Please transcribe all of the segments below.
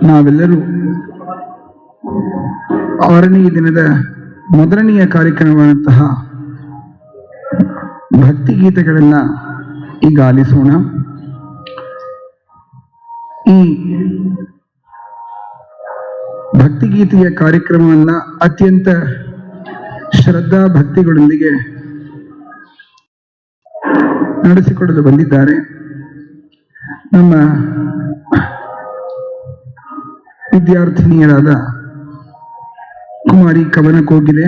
ನಾವೆಲ್ಲರೂ 6ನೇ ದಿನದ ಮೊದಲನೆಯ ಕಾರ್ಯಕ್ರಮವಾದಂತಹ ಭಕ್ತಿಗೀತೆಗಳನ್ನ ಈಗ ಆಲಿಸೋಣ. ಈ ಭಕ್ತಿಗೀತೆಯ ಕಾರ್ಯಕ್ರಮವನ್ನ ಅತ್ಯಂತ ಶ್ರದ್ಧಾ ಭಕ್ತಿಗಳೊಂದಿಗೆ ನಡೆಸಿಕೊಡಲು ಬಂದಿದ್ದಾರೆ ನಮ್ಮ ವಿದ್ಯಾರ್ಥಿನಿಯರಾದ ಕುಮಾರಿ ಕವನ ಕೋಗಿಲೆ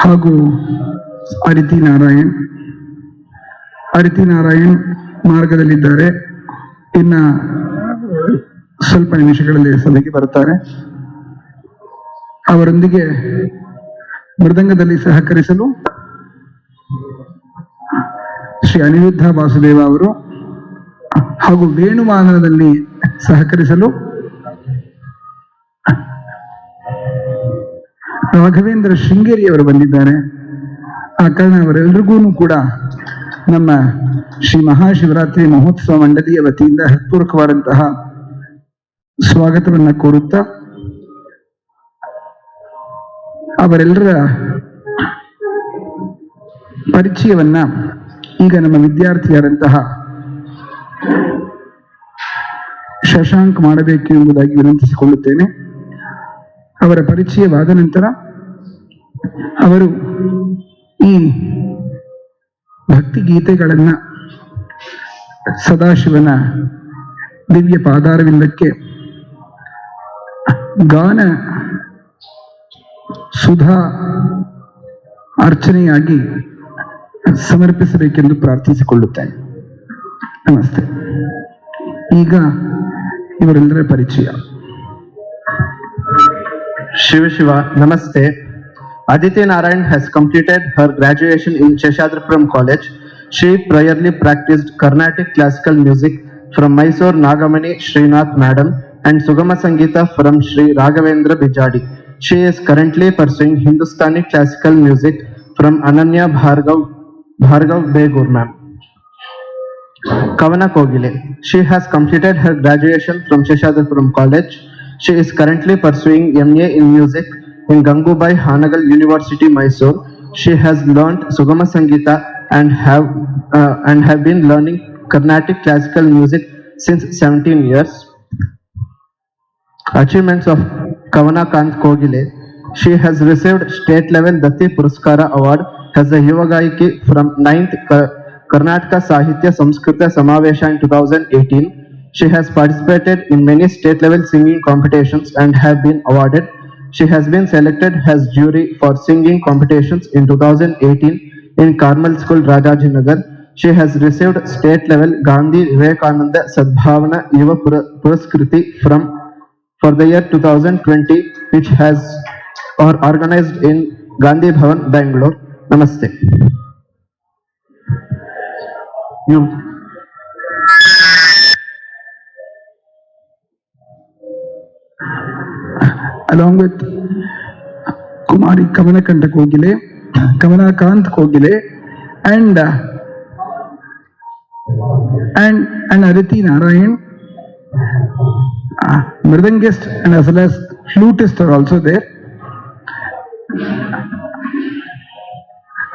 ಹಾಗೂ ಅರಿತಿ ನಾರಾಯಣ್ ಮಾರ್ಗದಲ್ಲಿದ್ದಾರೆ. ಇನ್ನ ಸ್ವಲ್ಪ ನಿಮಿಷಗಳಲ್ಲಿ ಸಭೆಗೆ ಬರ್ತಾರೆ. ಅವರೊಂದಿಗೆ ಮೃದಂಗದಲ್ಲಿ ಸಹಕರಿಸಲು ಶ್ರೀ ಅನಿರುದ್ಧ ವಾಸುದೇವ ಅವರು ಹಾಗೂ ವೇಣುವಾದನದಲ್ಲಿ ಸಹಕರಿಸಲು ರಾಘವೇಂದ್ರ ಶೃಂಗೇರಿ ಅವರು ಬಂದಿದ್ದಾರೆ. ಆ ಕಾರಣ ಅವರೆಲ್ಲರಿಗೂ ಕೂಡ ನಮ್ಮ ಶ್ರೀ ಮಹಾಶಿವರಾತ್ರಿ ಮಹೋತ್ಸವ ಮಂಡಳಿಯ ವತಿಯಿಂದ ಹೃತ್ಪೂರ್ವಕವಾದಂತಹ ಸ್ವಾಗತವನ್ನ ಕೋರುತ್ತಾ ಅವರೆಲ್ಲರ ಪರಿಚಯವನ್ನ ಈಗ ನಮ್ಮ ವಿದ್ಯಾರ್ಥಿಯಾದಂತಹ ಶಶಾಂಕ್ ಮಾಡಬೇಕು ಎಂಬುದಾಗಿ ವಿನಂತಿಸಿಕೊಳ್ಳುತ್ತೇನೆ. ಅವರ ಪರಿಚಯವಾದ ನಂತರ ಅವರು ಈ ಭಕ್ತಿ ಗೀತೆಗಳನ್ನ ಸದಾಶಿವನ ದಿವ್ಯ ಪಾದಾರವಿಂದಕ್ಕೆ ಗಾನ ಸುಧಾ ಅರ್ಚನೆಯಾಗಿ ಸಮರ್ಪಿಸಬೇಕೆಂದು ಪ್ರಾರ್ಥಿಸಿಕೊಳ್ಳುತ್ತೇನೆ. ನಮಸ್ತೆ. ಈಗ ಇವರೆಲ್ಲರ ಪರಿಚಯ. Shiva, Namaste. Aditi Narayan has completed her graduation in Sheshadrapuram College. She priorly practiced Carnatic classical music from Mysore Nagamani Srinath Madam and Sugama Sangeeta from Sri Raghavendra Bijadi. She is currently pursuing Hindustani classical music from Ananya Bhargav Begur Ma'am. Kavana Kogile. She has completed her graduation from Sheshadrapuram College. She is currently pursuing MA in music in Gangubai Hanagal University, Mysore. She has learnt Sugama Sangeeta and have been learning Carnatic classical music since 17 years. Achievements of Kavana Kant Kogile. She has received state level Datti Puraskara Award as a Yuva Gayaki from 9th Karnataka Sahitya Samskrita Samavesha in 2018. She has participated in many state level singing competitions and have been awarded. She has been selected as jury for singing competitions in 2018 in Carmel School, Rajajinagar. She has received state level Gandhi Vivekananda Sadbhavana Yuva Puraskriti for the year 2020, which has organized in Gandhi Bhavan, Bangalore. Namaste. Along with Kumari Kavanakanta Kogile, Kavanakant Kogile, and Aditi Narayan, Mridangist and as well as flutist are also there.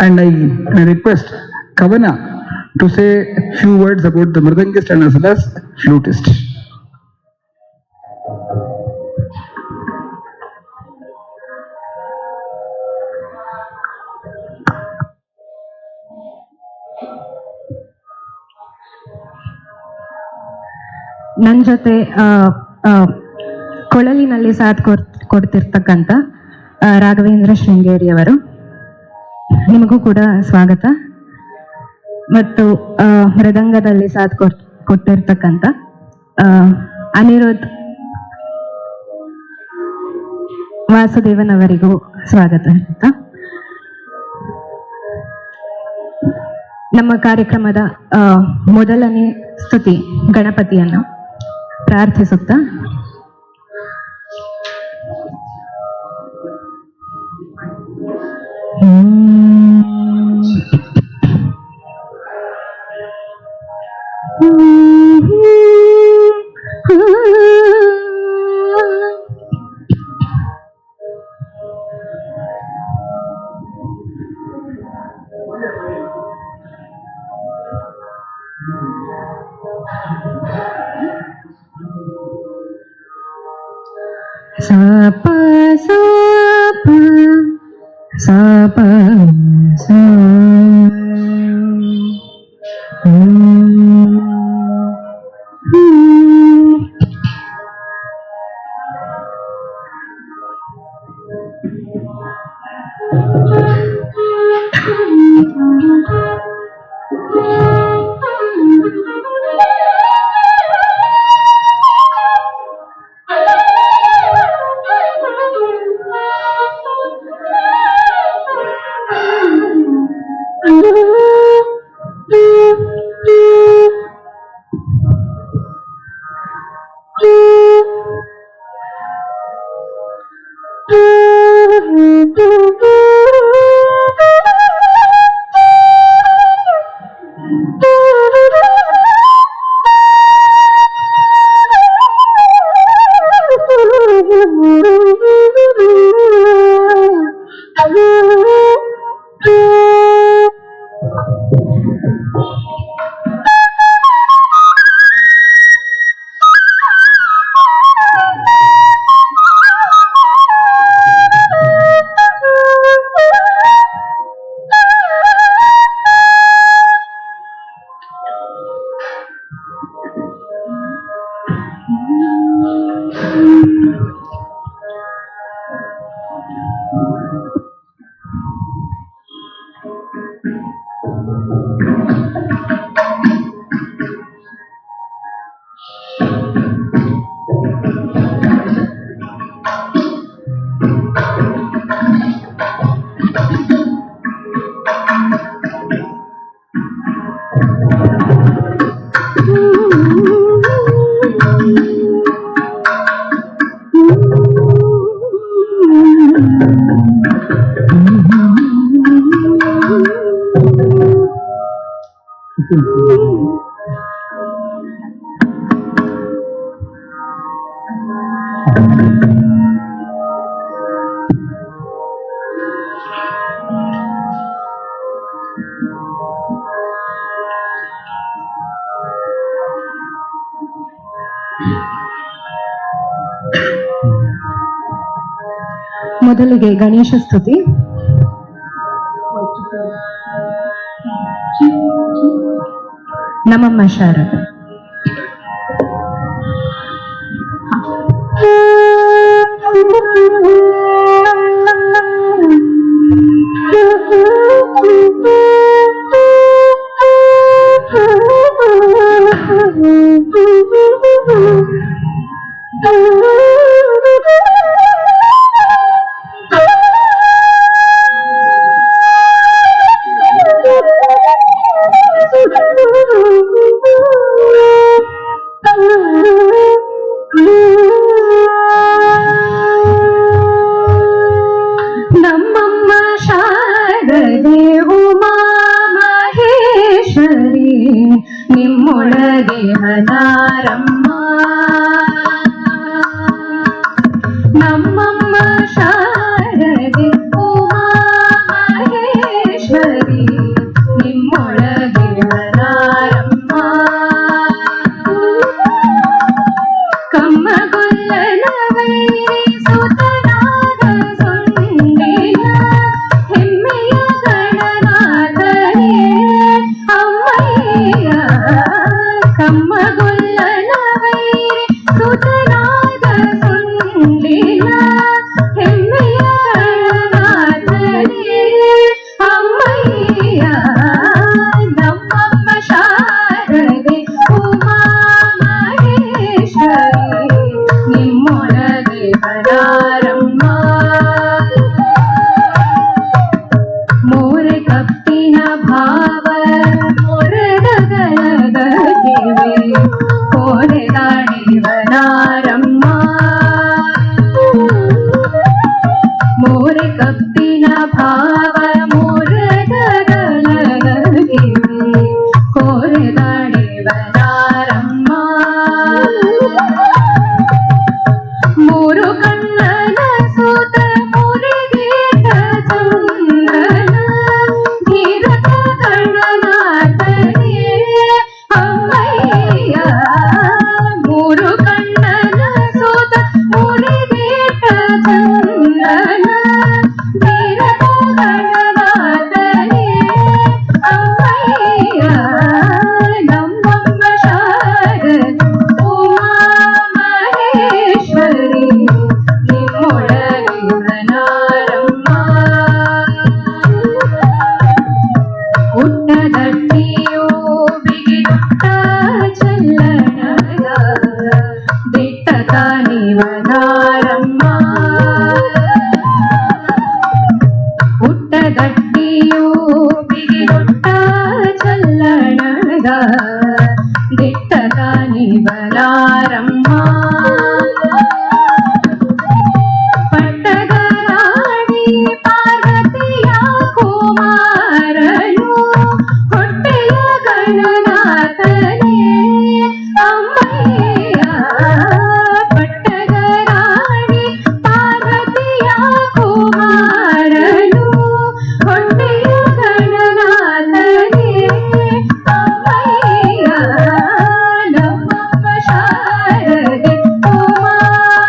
And I request Kavana to say a few words about the Mridangist and as well as flutist. ನನ್ನ ಜೊತೆ ಕೊಳಲಿನಲ್ಲಿ ಸಾಥ್ ಕೊಡ್ತಿರ್ತಕ್ಕಂಥ ರಾಘವೇಂದ್ರ ಶೃಂಗೇರಿ ಅವರು, ನಿಮಗೂ ಕೂಡ ಸ್ವಾಗತ. ಮತ್ತು ಮೃದಂಗದಲ್ಲಿ ಸಾಥ್ ಕೊಟ್ಟಿರ್ತಕ್ಕಂಥ ಅನಿರುದ್ಧ್ ವಾಸುದೇವನ್ ಅವರಿಗೂ ಸ್ವಾಗತ ಅಂತ. ನಮ್ಮ ಕಾರ್ಯಕ್ರಮದ ಮೊದಲನೇ ಸ್ತುತಿ ಗಣಪತಿಯನ್ನು ಪ್ರಾರ್ಥಿಸುತ್ತಾ ಸಾಪ ಸಾಪ ಸಾಪ ಸಾ ಮೊದಲಿಗೆ ಗಣೇಶ ಸ್ತುತಿ. ನಮ್ಮಮ್ಮ ಶಾರದೆ. ನಮ್ಮಮ್ಮ ಶಾರದೆ ಉಮಾ ಮಹೇಶ್ವರಿ ನಿಮ್ಮೊಳಗೆ ಹನಾರಮ್ಮ. ನಮ್ಮಮ್ಮ ಶಾರದೆ ಉಮಾ ಮಹೇಶ್ವರಿ ನಿಮ್ಮೊಳಗೆ ಹನಾರಮ್ಮ. ಕಮ್ಮಗೊಲ್ಲನ ವೈರಿ ಸುತನಾದ ಸುಂಡಿನ ಹೆಮ್ಮೆಯ ಗಣನಾಥನೇ ಅಮ್ಮಯ್ಯ. ಕಮ್ಮಗೊಲ್ಲನ ವೈರಿ ಸುತನಾದ ಸುಂಡಿನ ಹೆಮ್ಮೆಯ ಗಣನಾಥನೇ ಅಮ್ಮಯ್ಯ. ನಮ್ಮಮ್ಮ ಶಾರದೆ ಉಮಾ ಮಹೇಶ್ವರಿ ನಿಮ್ಮೊಳಗೆ ಹರಾರಮ್ಮ. ಮೋರೆ ಕಪ್ಪಿನ ಭಾವ ಮೊರೆದಗಲದ ಕಿವೆ ಕೋರೆದಾಡಿವನಾರಮ್ಮ. ಮೋರೆ ಕಪ್ಪಿನ ಭಾವ ಮೊರೆದಗಲದ ಕಿವೆ ಕೋರೆದಾಡಿವನಾರಮ್ಮ. ನೀವಲಾರಮ್ಮ ಪಟ್ಟದರಾಣಿ ಪಾರ್ವತಿಯ ಕುಮಾರನು ಹೊಟ್ಟೆಯ ಗಣನಾಥನೇ ಅಮ್ಮಯ್ಯ ಪಟ್ಟದರಾಣಿ ಪಾರ್ವತಿಯ ಕುಮಾರನು ಹೊಟ್ಟೆಯ ಗಣನಾಥನೇ ಅಮ್ಮಯ್ಯ ನಮ್ಮಮ್ಮ ಶಾರದೆ ಉಮಾ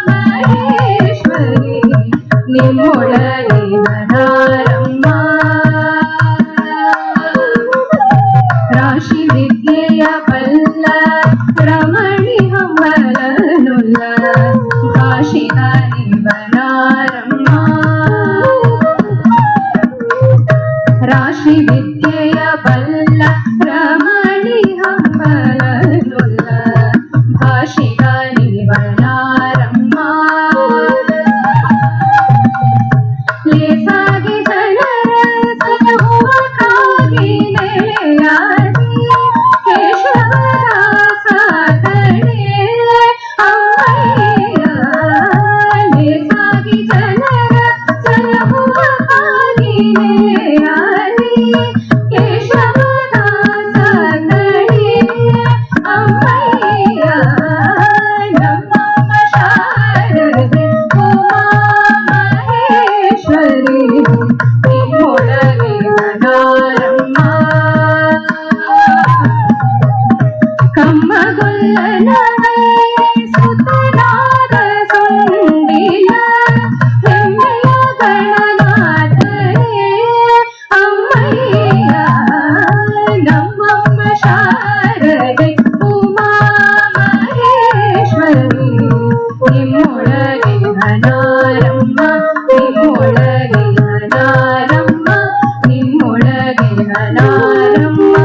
ಮಹೇಶ್ವರಿ ನಿಮ್ಮೊಳಗೆ ಮನಾರಮ್ಮ ರಾಶಿ ವಿದ್ಯೆಯ ಬಲ್ಲ ರಮಣಿ ಹಂಬಲನುಲ್ಲ ಭಾಷಿತ ನಿವನಾರಮ್ಮ ರಾಶಿ ವಿದ್ಯೆಯ ಬಲ್ಲ ರಮಣಿ ಹಂಬಲನುಲ್ಲ ಭಾಷಿತ ನಿವನಾರಮ್ಮ ಲೇಸಾಗಿ ಜನರ ಸಲಹುವಕ್ಕಾಗಿ ನೆಲೆಯಾದಿ ಕೇಶವದಾಸ ಕಣೆ ಅಮ್ಮಯ್ಯ ಲೇಸಾಗಿ ಜನರ ಸಲಹುವಕ್ಕಾಗಿ ನೆಲೆಯಾದಿ ಕೇಶವದಾಸ ಕಣೆ ಅಮ್ಮಯ್ಯ ನಮ್ಮಮ್ಮ ಶಾರದೆ ಉಮಾ ಮಹೇಶ್ವರಿ ನಿಮ್ಮೊಳಗೆ ಮನಾರಮ್ಮ ಕಮ್ಮಗೊಲ್ಲನವೇ ಸುತನಾದ ಸುಂಡಿಲ ಹೆಮ್ಮೆಯ ಗಣನಾಥನೇ ಅಮ್ಮಯ್ಯ ನಮ್ಮಮ್ಮ ಶಾರದೆ ಉಮಾ ಮಹೇಶ್ವರಿ ನಿಮ್ಮೊಳಗೆ ಮನಾರಮ್ಮ ನಿಮ್ಮೊಳಗೆ ಮನಾರಮ್ಮ ನಿಮ್ಮೊಳಗೆ ಮನಾರಮ್ಮ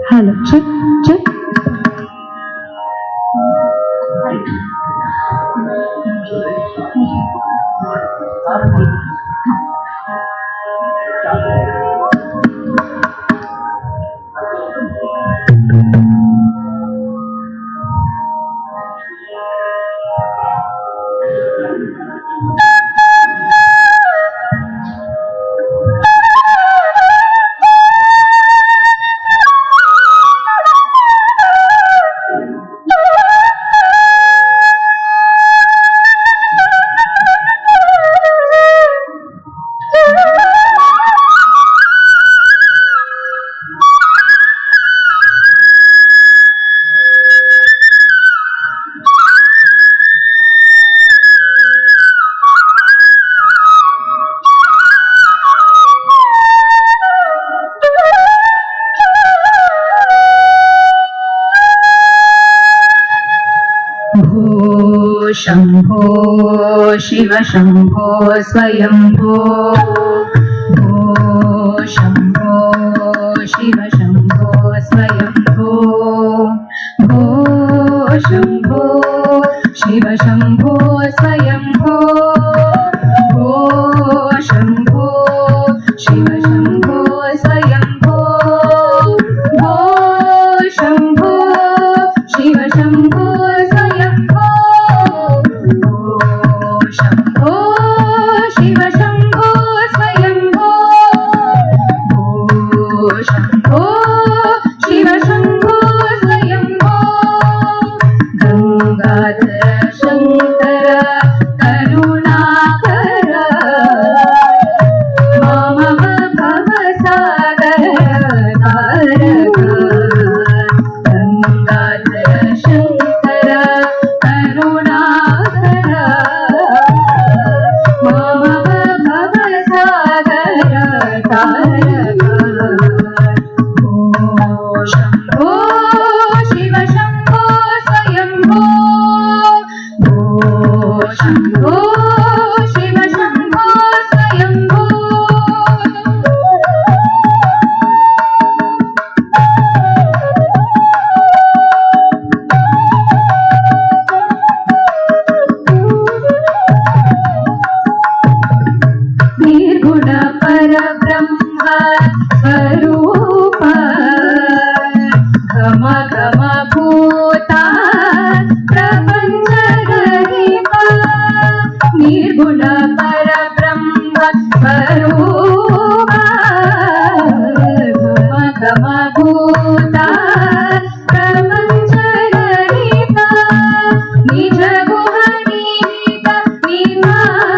hello check check Shambho Shiva Shambho Swayambho भो शंभो शिव शंभो स्वयंभो भो शंभो शिव शंभो स्वयंभो भो शंभो शिव शंभो स्वयंभो भो शंभो शिव शंभो स्वयंभो शंभो शिव शंभो स्वयंभो भो शंभो शिव शंभो स्वयंभो गंगाधर शंकर करुणाकर निर्गुण परब्रह्म स्वरूप घम घम भूता प्रपंच रहिता निर्गुण परब्रह्म स्वरूप घम घम भूता प्रपंच रहिता निज गुह निहित निधानंता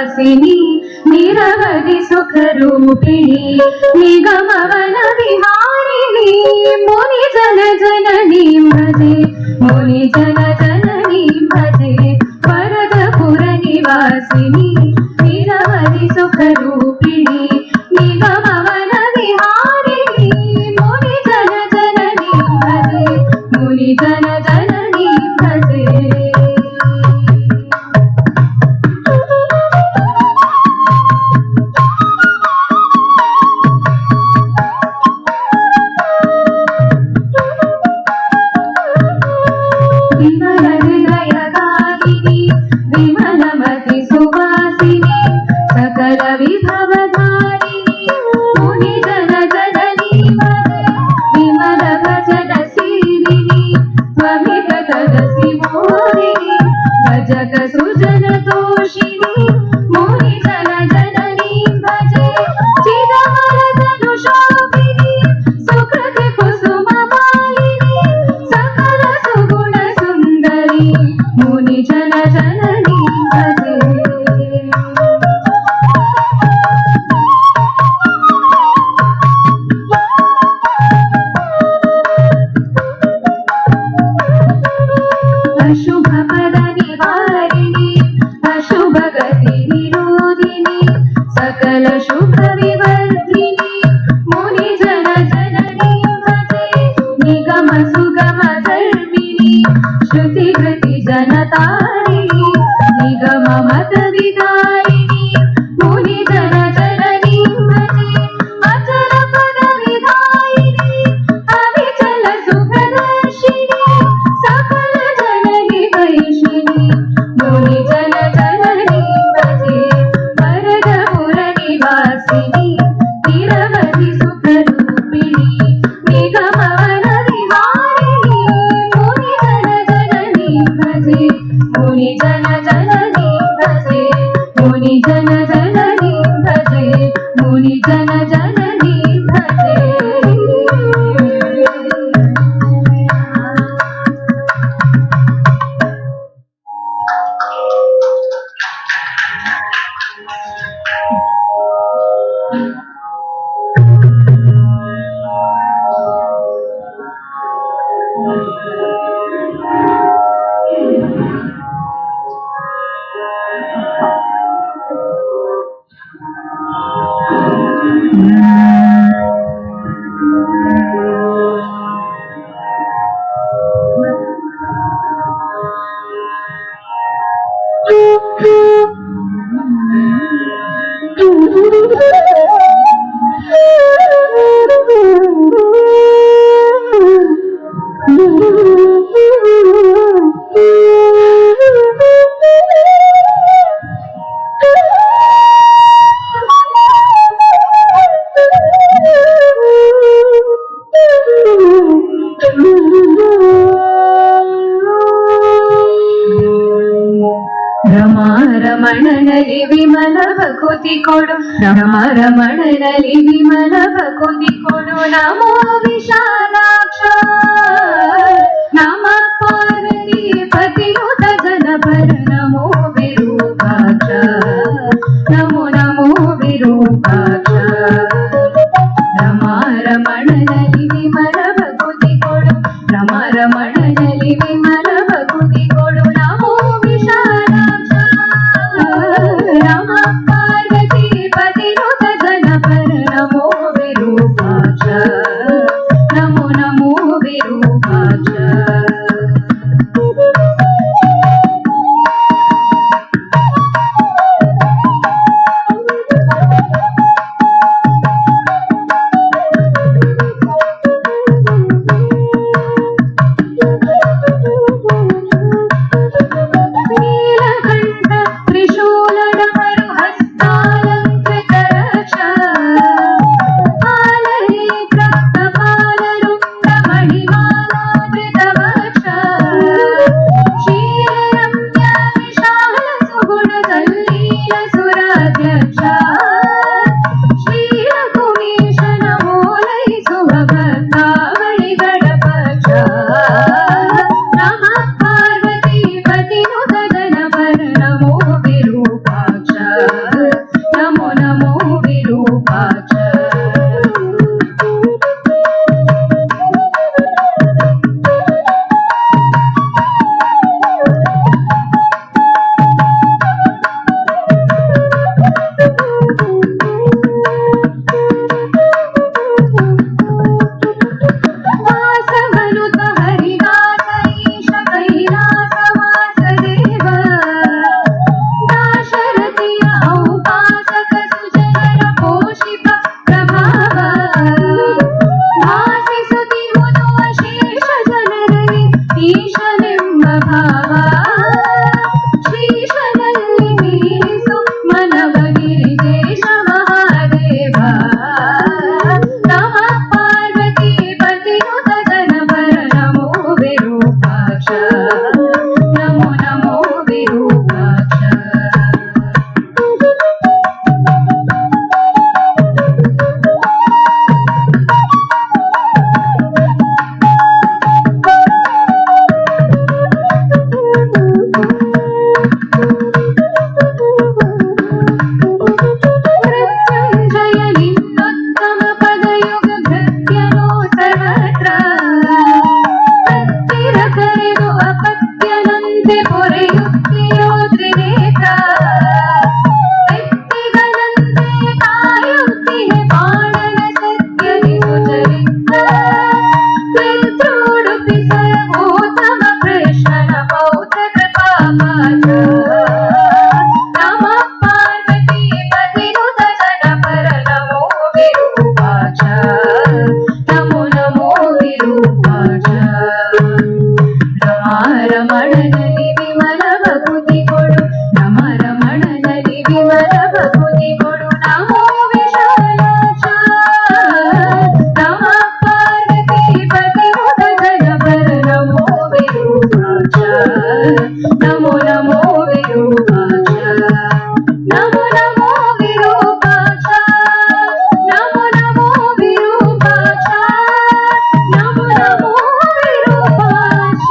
निवासिनी निरवधि सुखरूपिणी निगमवन विहारिणी मुनि जन जननीं भजे मुनि जन जननीं भजे वरदपुर निवासिनी निरवधि सुखरूपिणी निगमवन विहारिणी मुनि जन जननीं भजे मुनि जन जननीं भजे विमल हृदयदायिनी विमलमति सुवासिनी सकल विभवधारिणी मुनि जन जननी भजे विमल भजन सीरिणी त्वमित तदसि मोहिनी भजक सुजन तोषिणी मुनि जन जननी भजे चिदमर धनुषोभिनी सुकृति कुसुम मालिनी सकल सुगुण सुंदरी मुनि जन जननी भजे अशुभ पद निवारिणी अशुभ गति निरोधिनी सकल शुभ विवर्धिनी मुनि जन जननी भजे निगम सुगम धर्मिणी श्रुति कृति जनतारिणी निगम मत विदारिणी मुनि जन जननी भजे अचल पद विधायिनी अविचल सुखदर्शिनी सकल जननी वैशिनी मुनि जन जननी भजे वरदपुर निवासिनी निरवधि सुखरूपिणी निगमवन विहारिणी मुनि जन जननी भजे मुनि जन जननी भजे मुनि जन जननी भजे मुनि जन जननी भजे ರಮಣನಲ್ಲಿ ವಿಮಲ ಭಕುತಿ ಕೊಡು ರಮಣನಲ್ಲಿ ವಿಮಲ ಭಕುತಿ ಕೊಡು ನಮೋ ವಿಶಾಲಾಕ್ಷ ನಮ ಪಾರ್ವತಿ ಪತಿಯುತ ಜನಪರ ನಮೋ ವಿರೂಪಾಕ್ಷ ನಮೋ ನಮೋ ವಿರೂಪಾಕ್ಷ ರಮಣನಲ್ಲಿ ವಿಮಲ ಭಕುತಿ ಕೊಡು ರಮಣನಲ್ಲಿ ವಿಮಲ ಭಕುತಿ ಕೊಡು ನಮೋ ವಿಶಾಲಾಕ್ಷ ನಮ ಪಾರ್ವತಿ ಪತಿನುತ ಜನಪರ ನಮೋ ವಿರೂಪಾಕ್ಷ ನಮೋ ನಮೋ ವಿರೂಪಾಕ್ಷ ರಮಣನಲ್ಲಿ ವಿಮಲ ಭಕುತಿ ಕೊಡು ನಮ ರಮಣನಲ್ಲಿ ವಿಮಲ ಭಕುತಿ ಕೊಡು ನಮೋ ವಿಶಾಲಾಕ್ಷ ನಮ ಪಾರ್ವತಿ ಪತಿ ಮುಖಗಣ ಪರ ನಮೋ ವಿರೂಪಾಕ್ಷ ನಮೋ ನಮೋ ವಿರೂಪಾಕ್ಷ ನಮೋ ನಮೋ ವಿರೂಪಾಕ್ಷ ನಮೋ ನಮೋ ವಿರೂಪಾಕ್ಷ ನಮೋ ನಮೋ ವಿರೂಪಾಕ್ಷ.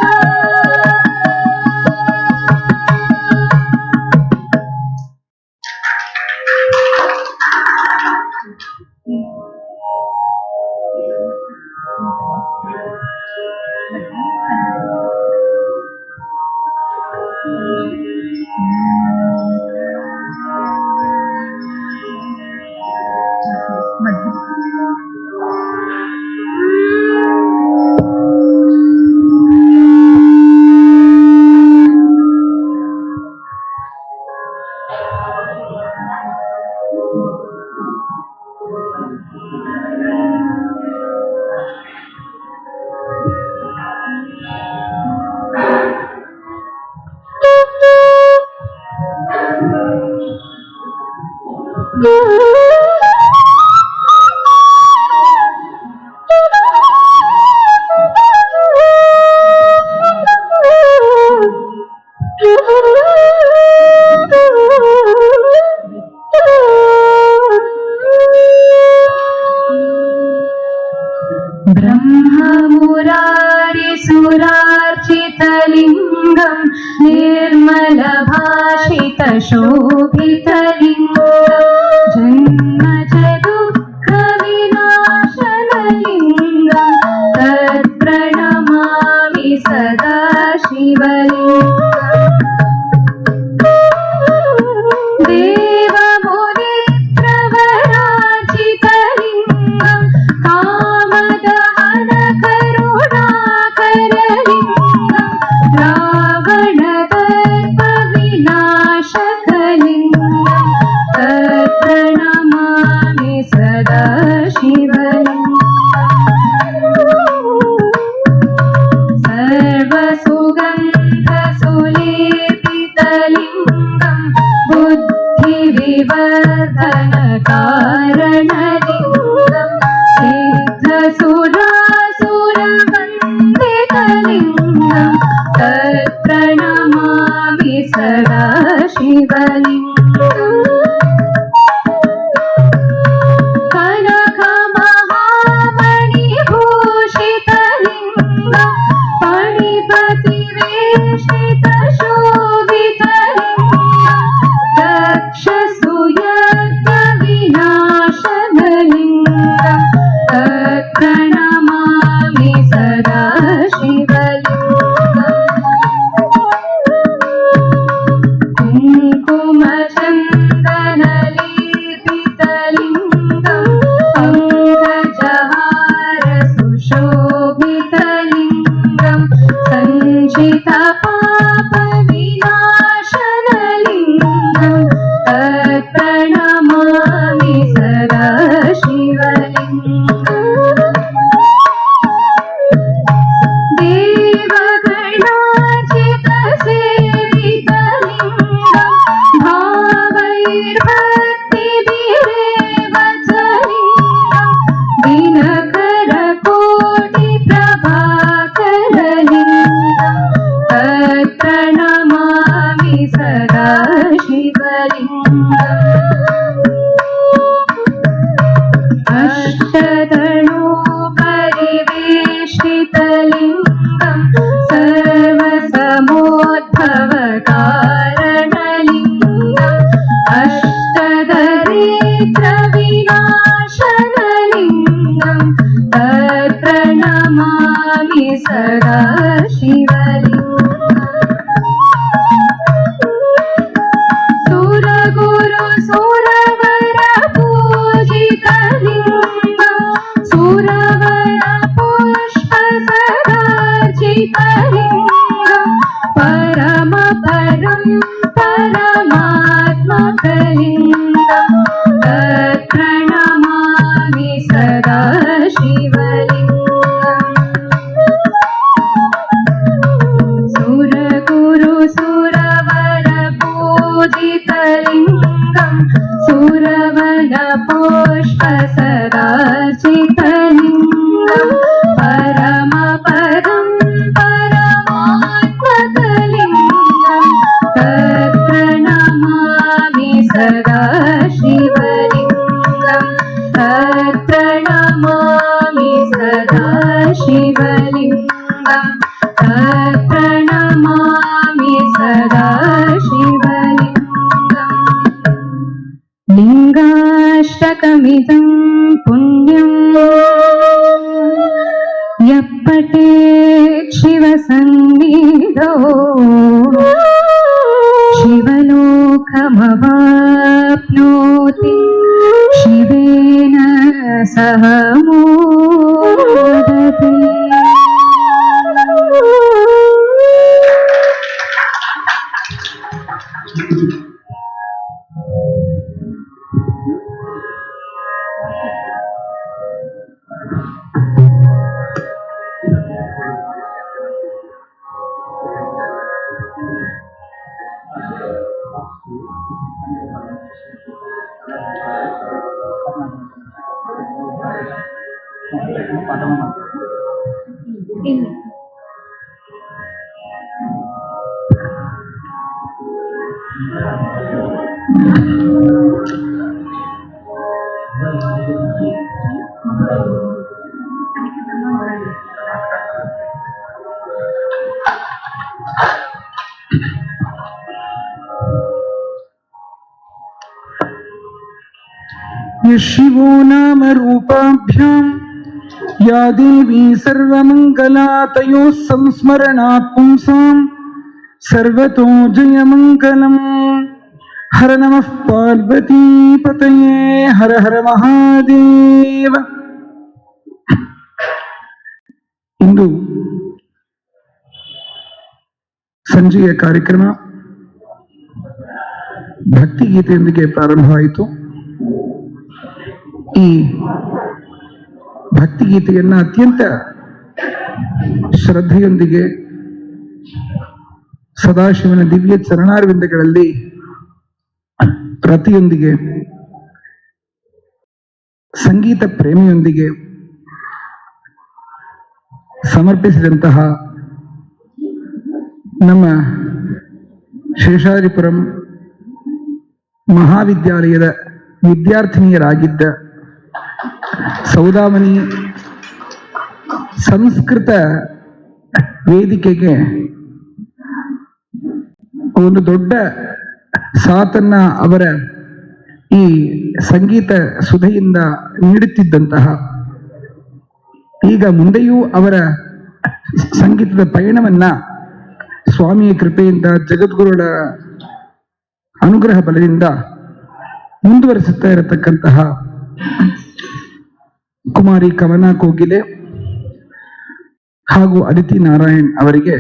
ब्रह्ममुरारिसुरार्चितलिङ्गं निर्मलभाषितशोभितलिङ्गं जन्मज दुःखविनाशनलिङ्गं तत्प्रणमामि सदा शिवलिङ्गम् देवमुनिप्रवराचितलिङ्गं कामदहनकरुणाकरलिङ्गं रावणदर्पविनाशकलिङ्गं तत्प्रणमामि सदा शिवलिङ्गम् सर्वसुगन्धसुलेपितलिङ्गं बुद्धिविवर्धनकारणलिङ्गं सिद्धसुरासुरवन्दितलिङ्गं तत्प्रणमामि सदा शिवलिङ्गम् कनकमहामणिभूषितलिङ्गं फणिपतिवेशितशोभितलिङ्गं दक्षसूयज्ञविनाशनलिङ्गं तत्प्रणमामि सदा शिवलिङ्गम् कुङ्कुम सदा शिवलिङ्गम् लिङ्गाष्टकमिदं पुण्यम् यः पठेत् शिवसन्निधौ शिवलोकमवाप्नोति शिवेन सह मोदते। शिवो नाम रूपाभ्याम या देवी सर्वमंगला तयोः संस्मरणात् पुंसां सर्वतो जयमंगलम्। हर नमः पार्वती पतये हर हर महादेव। ಇಂದು ಸಂಜೆಯ ಕಾರ್ಯಕ್ರಮ ಭಕ್ತಿಗೀತೆಯೊಂದಿಗೆ ಪ್ರಾರಂಭವಾಯಿತು. ಈ ಭಕ್ತಿಗೀತೆಯನ್ನ ಅತ್ಯಂತ ಶ್ರದ್ಧೆಯೊಂದಿಗೆ ಸದಾಶಿವನ ದಿವ್ಯ ಚರಣಾರವಿಂದಗಳಲ್ಲಿ ಪ್ರತಿಯೊಂದಿಗೆ ಸಂಗೀತ ಪ್ರೇಮಿಯೊಂದಿಗೆ ಸಮರ್ಪಿಸಿದಂತಹ ನಮ್ಮ ಶೇಷಾದ್ರಿಪುರಂ ಮಹಾವಿದ್ಯಾಲಯದ ವಿದ್ಯಾರ್ಥಿನಿಯರಾಗಿದ್ದ ಸೌದಾಮಣಿ ಸಂಸ್ಕೃತ ವೇದಿಕೆಗೆ ಒಂದು ದೊಡ್ಡ ಸಾಥನ್ನ ಅವರ ಈ ಸಂಗೀತ ಸುಧೆಯಿಂದ ನೀಡುತ್ತಿದ್ದಂತಹ, ಈಗ ಮುಂದೆಯೂ ಅವರ ಸಂಗೀತದ ಪಯಣವನ್ನ ಸ್ವಾಮಿಯ ಕೃಪೆಯಿಂದ ಜಗದ್ಗುರುಗಳ ಅನುಗ್ರಹ ಬಲದಿಂದ ಮುಂದುವರಿಸುತ್ತಾ ಇರತಕ್ಕಂತಹ ಕುಮಾರಿ ಕವನ ಕೋಗಿಲೆ ಹಾಗೂ ಅದಿತಿ ನಾರಾಯಣ್ ಅವರಿಗೆ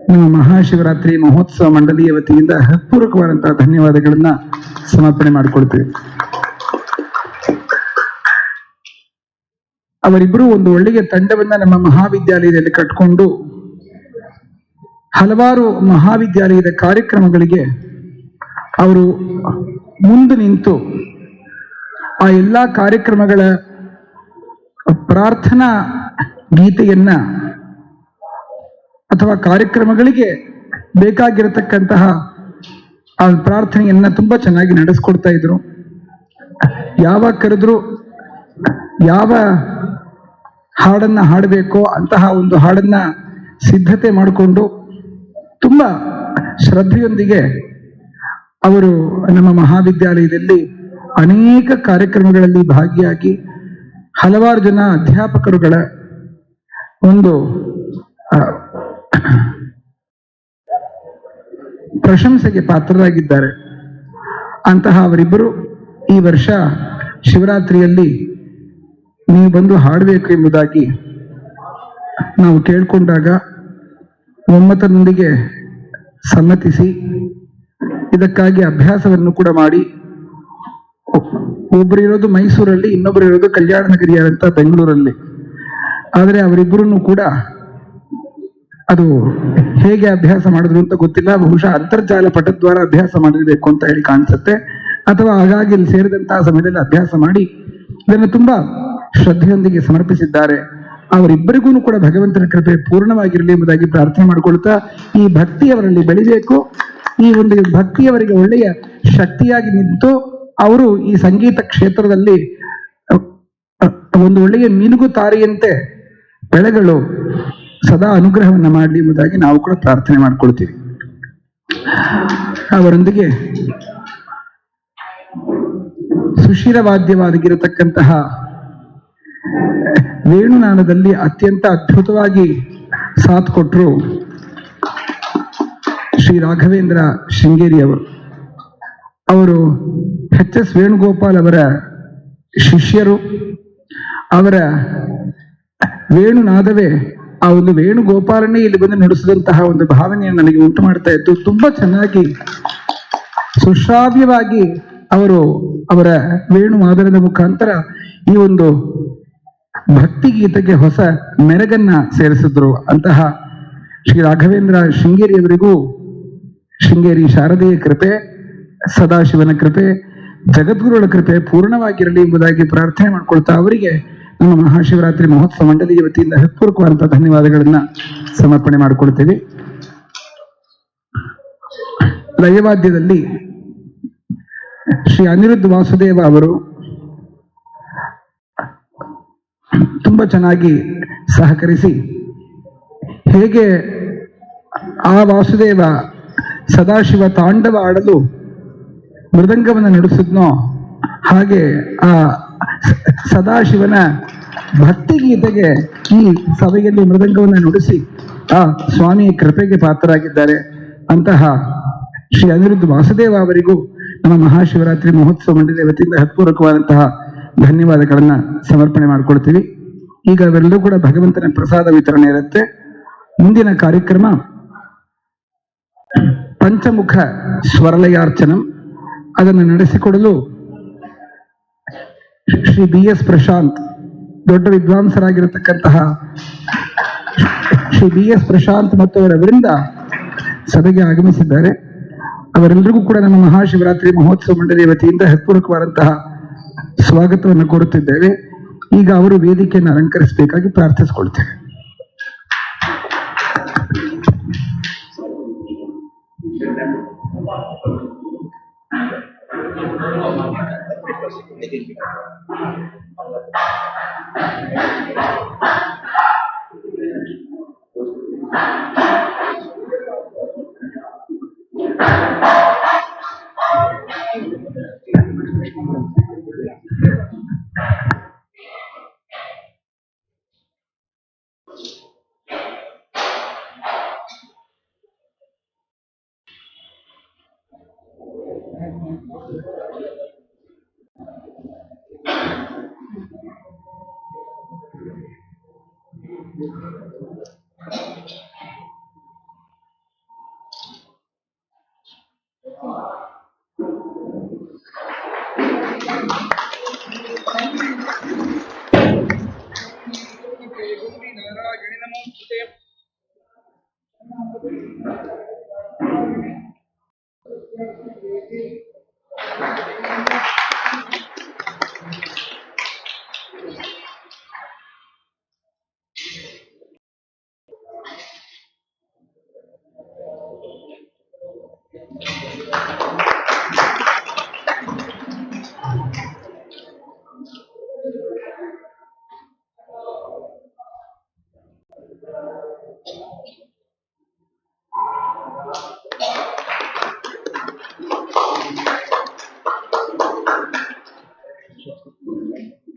ನಮ್ಮ ಮಹಾಶಿವರಾತ್ರಿ ಮಹೋತ್ಸವ ಮಂಡಳಿಯ ವತಿಯಿಂದ ಹೃತ್ಪೂರ್ವಕವಾದಂತಹ ಧನ್ಯವಾದಗಳನ್ನ ಸಮರ್ಪಣೆ ಮಾಡಿಕೊಳ್ತೇವೆ. ಅವರಿಬ್ಬರು ಒಂದು ಒಳ್ಳೆಯ ತಂಡವನ್ನ ನಮ್ಮ ಮಹಾವಿದ್ಯಾಲಯದಲ್ಲಿ ಕಟ್ಟಿಕೊಂಡು ಹಲವಾರು ಮಹಾವಿದ್ಯಾಲಯದ ಕಾರ್ಯಕ್ರಮಗಳಿಗೆ ಅವರು ಮುಂದೆ ನಿಂತು ಆ ಎಲ್ಲಾ ಕಾರ್ಯಕ್ರಮಗಳ ಪ್ರಾರ್ಥನಾ ಗೀತೆಯನ್ನ ಅಥವಾ ಕಾರ್ಯಕ್ರಮಗಳಿಗೆ ಬೇಕಾಗಿರತಕ್ಕಂತಹ ಆ ಪ್ರಾರ್ಥನೆಯನ್ನ ತುಂಬಾ ಚೆನ್ನಾಗಿ ನಡೆಸ್ಕೊಡ್ತಾ ಇದ್ರು. ಯಾವಾಗ ಕರೆದ್ರು ಯಾವ ಹಾಡನ್ನ ಹಾಡಬೇಕೋ ಅಂತಹ ಒಂದು ಹಾಡನ್ನ ಸಿದ್ಧತೆ ಮಾಡಿಕೊಂಡು ತುಂಬಾ ಶ್ರದ್ಧೆಯೊಂದಿಗೆ ಅವರು ನಮ್ಮ ಮಹಾವಿದ್ಯಾಲಯದಲ್ಲಿ ಅನೇಕ ಕಾರ್ಯಕ್ರಮಗಳಲ್ಲಿ ಭಾಗಿಯಾಗಿ ಹಲವಾರು ಜನ ಅಧ್ಯಾಪಕರುಗಳ ಒಂದು ಪ್ರಶಂಸೆಗೆ ಪಾತ್ರರಾಗಿದ್ದಾರೆ. ಅಂತಹ ಅವರಿಬ್ಬರು ಈ ವರ್ಷ ಶಿವರಾತ್ರಿಯಲ್ಲಿ ನೀವು ಬಂದು ಹಾಡಬೇಕು ಎಂಬುದಾಗಿ ನಾವು ಕೇಳಿಕೊಂಡಾಗ ಒಮ್ಮತದೊಂದಿಗೆ ಸಮ್ಮತಿಸಿ ಇದಕ್ಕಾಗಿ ಅಭ್ಯಾಸವನ್ನು ಕೂಡ ಮಾಡಿ, ಒಬ್ಬರು ಇರೋದು ಮೈಸೂರಲ್ಲಿ, ಇನ್ನೊಬ್ಬರು ಇರೋದು ಕಲ್ಯಾಣ ನಗರಿಯಾದಂತ ಬೆಂಗಳೂರಲ್ಲಿ. ಆದರೆ ಅವರಿಬ್ಬರೂ ಕೂಡ ಅದು ಹೇಗೆ ಅಭ್ಯಾಸ ಮಾಡಿದ್ರು ಅಂತ ಗೊತ್ತಿಲ್ಲ, ಬಹುಶಃ ಅಂತರ್ಜಾಲ ಪಟದ್ವಾರ ಅಭ್ಯಾಸ ಮಾಡಿರ್ಬೇಕು ಅಂತ ಹೇಳಿ ಕಾಣಿಸುತ್ತೆ, ಅಥವಾ ಹಾಗಾಗಿ ಇಲ್ಲಿ ಸೇರಿದಂತಹ ಸಮಯದಲ್ಲಿ ಅಭ್ಯಾಸ ಮಾಡಿ ಇದನ್ನು ತುಂಬಾ ಶ್ರದ್ಧೆಯೊಂದಿಗೆ ಸಮರ್ಪಿಸಿದ್ದಾರೆ. ಅವರಿಬ್ಬರಿಗೂ ಕೂಡ ಭಗವಂತನ ಕೃಪೆ ಪೂರ್ಣವಾಗಿರಲಿ ಎಂಬುದಾಗಿ ಪ್ರಾರ್ಥನೆ ಮಾಡಿಕೊಳ್ತಾ, ಈ ಭಕ್ತಿ ಅವರಲ್ಲಿ ಬೆಳಿಬೇಕು, ಈ ಒಂದು ಭಕ್ತಿಯವರಿಗೆ ಒಳ್ಳೆಯ ಶಕ್ತಿಯಾಗಿ ನಿಂತು ಅವರು ಈ ಸಂಗೀತ ಕ್ಷೇತ್ರದಲ್ಲಿ ಒಂದು ಒಳ್ಳೆಯ ಮೀನುಗು ತಾರೆಯಂತೆ ಬೆಳೆಗಳು ಸದಾ ಅನುಗ್ರಹವನ್ನ ಮಾಡಲಿ ಎಂಬುದಾಗಿ ನಾವು ಕೂಡ ಪ್ರಾರ್ಥನೆ ಮಾಡ್ಕೊಳ್ತೀವಿ. ಅವರೊಂದಿಗೆ ಸುಶಿರವಾದ್ಯವಾಗಿರತಕ್ಕಂತಹ ವೇಣುನಾದದಲ್ಲಿ ಅತ್ಯಂತ ಅದ್ಭುತವಾಗಿ ಸಾಥ್ ಕೊಟ್ಟರು ಶ್ರೀ ರಾಘವೇಂದ್ರ ಶೃಂಗೇರಿ ಅವರು ಎಚ್ ಎಸ್ ವೇಣುಗೋಪಾಲ್ ಅವರ ಶಿಷ್ಯರು. ಅವರ ವೇಣುನಾದವೇ ಆ ಒಂದು ವೇಣುಗೋಪಾಲನೇ ಇಲ್ಲಿ ಬಂದು ನುಡಿಸಿದಂತಹ ಒಂದು ಭಾವನೆಯನ್ನು ನನಗೆ ಉಂಟು ಮಾಡ್ತಾ ಇತ್ತು. ತುಂಬಾ ಚೆನ್ನಾಗಿ ಸುಶ್ರಾವ್ಯವಾಗಿ ಅವರು ಅವರ ವೇಣು ಮಾದನದ ಮುಖಾಂತರ ಈ ಒಂದು ಭಕ್ತಿ ಗೀತೆಗೆ ಹೊಸ ಮೆರಗನ್ನ ಸೇರಿಸಿದ್ರು. ಅಂತಹ ಶ್ರೀ ರಾಘವೇಂದ್ರ ಶೃಂಗೇರಿಯವರಿಗೂ ಶೃಂಗೇರಿ ಶಾರದೆಯ ಕೃಪೆ, ಸದಾಶಿವನ ಕೃಪೆ, ಜಗದ್ಗುರುಗಳ ಕೃಪೆ ಪೂರ್ಣವಾಗಿರಲಿ ಎಂಬುದಾಗಿ ಪ್ರಾರ್ಥನೆ ಮಾಡ್ಕೊಳ್ತಾ ಅವರಿಗೆ ನಮ್ಮ ಮಹಾಶಿವರಾತ್ರಿ ಮಹೋತ್ಸವ ಮಂಡಳಿಯ ವತಿಯಿಂದ ಹೃತ್ಪೂರ್ವಕವಾದಂತಹ ಧನ್ಯವಾದಗಳನ್ನ ಸಮರ್ಪಣೆ ಮಾಡಿಕೊಳ್ತೇವೆ. ಲಯವಾದ್ಯದಲ್ಲಿ ಶ್ರೀ ಅನಿರುದ್ಧ ವಾಸುದೇವ ಅವರು ತುಂಬಾ ಚೆನ್ನಾಗಿ ಸಹಕರಿಸಿ ಹೇಗೆ ಆ ವಾಸುದೇವ ಸದಾಶಿವ ತಾಂಡವ ಆಡಲು ಮೃದಂಗವನ್ನು ನುಡಿಸಿದ್ನೋ ಹಾಗೆ ಆ ಸದಾಶಿವನ ಭಕ್ತಿಗೀತೆಗೆ ಈ ಸಭೆಯಲ್ಲಿ ಮೃದಂಗವನ್ನು ನುಡಿಸಿ ಆ ಸ್ವಾಮಿಯ ಕೃಪೆಗೆ ಪಾತ್ರರಾಗಿದ್ದಾರೆ. ಅಂತಹ ಶ್ರೀ ಅನಿರುದ್ಧ ವಾಸುದೇವ ಅವರಿಗೂ ನಮ್ಮ ಮಹಾಶಿವರಾತ್ರಿ ಮಹೋತ್ಸವ ಮಂಡಳಿಯ ವತಿಯಿಂದ ಹೃತ್ಪೂರ್ವಕವಾದಂತಹ ಧನ್ಯವಾದಗಳನ್ನ ಸಮರ್ಪಣೆ ಮಾಡಿಕೊಳ್ತೀವಿ. ಈಗ ಅವೆಲ್ಲರೂ ಕೂಡ ಭಗವಂತನ ಪ್ರಸಾದ ವಿತರಣೆ ಇರುತ್ತೆ. ಮುಂದಿನ ಕಾರ್ಯಕ್ರಮ ಪಂಚಮುಖ ಸ್ವರಲಯಾರ್ಚನಂ. ಅದನ್ನು ನಡೆಸಿಕೊಡಲು ಶ್ರೀ ಬಿ ಎಸ್ ಪ್ರಶಾಂತ್, ದೊಡ್ಡ ವಿದ್ವಾಂಸರಾಗಿರತಕ್ಕಂತಹ ಶ್ರೀ ಬಿ ಎಸ್ ಪ್ರಶಾಂತ್ ಮತ್ತು ಅವರವರಿಂದ ಸಭೆಗೆ ಆಗಮಿಸಿದ್ದಾರೆ. ಅವರೆಲ್ಲರಿಗೂ ಕೂಡ ನಮ್ಮ ಮಹಾಶಿವರಾತ್ರಿ ಮಹೋತ್ಸವ ಮಂಡಳಿಯ ವತಿಯಿಂದ ಹೃತ್ಪೂರ್ವಕವಾದಂತಹ ಸ್ವಾಗತವನ್ನು ಕೋರುತ್ತಿದ್ದೇವೆ. ಈಗ ಅವರು ವೇದಿಕೆಯನ್ನು ಅಲಂಕರಿಸಬೇಕಾಗಿ ಪ್ರಾರ್ಥಿಸಿಕೊಳ್ತೇವೆ.